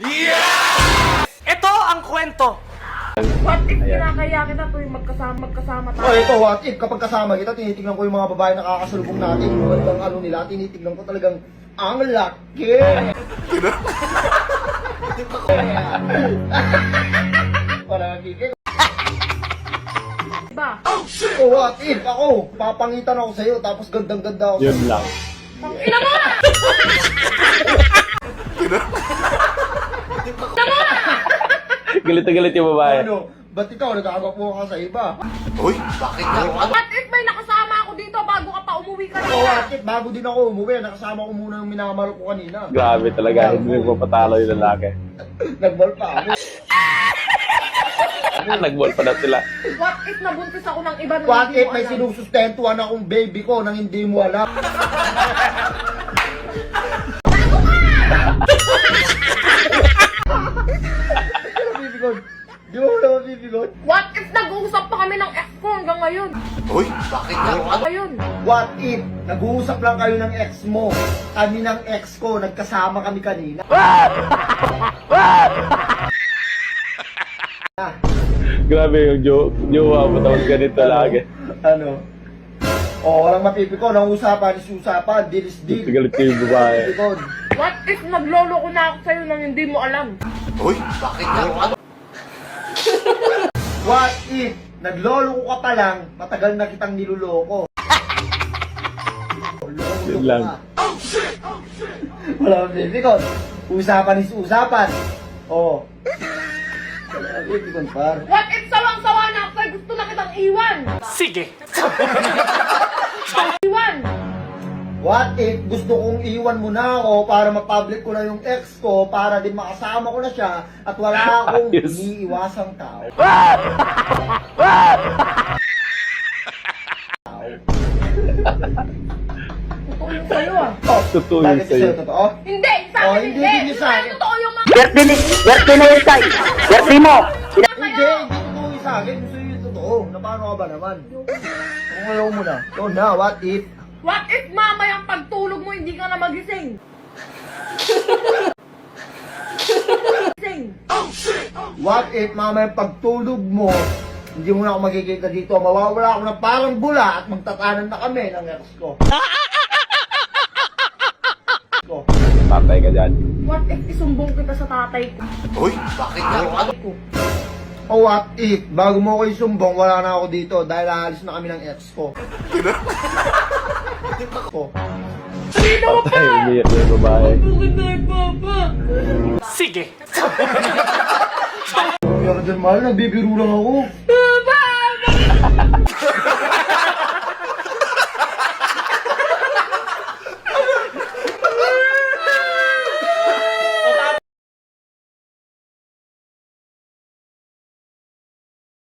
Ito ang kwento. What if kinakaya kita tuwing magkasama tayo? Oh, ito, what if kapag kasama kita, tinitignan ko yung mga babae na kakasalubong natin, yung magandang ano nila, tinitignan ko talagang ang laki. Parang kikil. Diba? Oh, what if ako, papangitan ako sa'yo, tapos gandang-ganda ako Yun lang. Ina mo! Galit na galit yung babae. Ano, ba't ikaw nagkakapo ka sa iba? What if may nakasama ako dito bago ka pa umuwi Oh, kanina? what if bago din ako umuwi, nakasama ko muna yung minamahal ko kanina. Grabe talaga, hindi mo papatalo yung lalaki. Nagbal pa ako. Nagball pa na sila. What if nabuntis ako ng iba nung What hindi if mo may alam? sinusustentuhan akong baby ko nang hindi mo alam? Bibigod. Di mo naman bibigod? What if nag-uusap pa kami ng ex ko hanggang ngayon? Ngayon. What if nag-uusap lang kayo ng ex mo? Kami ng ex ko, nagkasama kami kanina. Grabe yung jowa mo, tapos ganito lagi. Ano? Oh, walang mapipiko. Nang usapan is usapan. Deal is deal. Galit ko yung babae. Bibigod. What if naglolo ko na ako sa'yo nang hindi mo alam? What if naglolo ko ka pa lang, matagal na kitang niluloko? Yun lang. Wala kang bibigod. Usapan is usapan. Oh. Wala kang bibigod, par. What if sawang-sawa na ako sa'yo, gusto na kitang iwan? Sige. Iwan! What if gusto kong iwan mo na ako para ma-public ko na yung ex ko para din makasama ko na siya at wala akong Ayos. iniiwasang tao? Totoo yung sa'yo ah. Oh, Totoo yun bakit sa'yo. sa'yo totoo? Hindi! Sa Oh, akin hindi hindi! din sa akin. Totoo yung mga... Werte na yun, Tay. Werte mo. Hindi totoo yung sa akin. Gusto yung totoo. Na paano ka ba naman? Kung ayaw mo na. So na, what if? What if mamayang pagtulog mo hindi ka na magising? Gising. What if mamaya pagtulog mo, hindi mo na ako makikita dito, mawawala ako ng parang bula at magtatanan na kami ng ex ko. Tatay ka dyan. What if isumbong kita sa tatay ko? Tatay ko. O what if, bago mo ako isumbong, wala na ako dito dahil aalis na kami ng ex ko. Patay, umiyak na yung babae. Bakit tayo, Papa? Sige. Umiyak ka dyan, mahal, nagbibiro lang ako.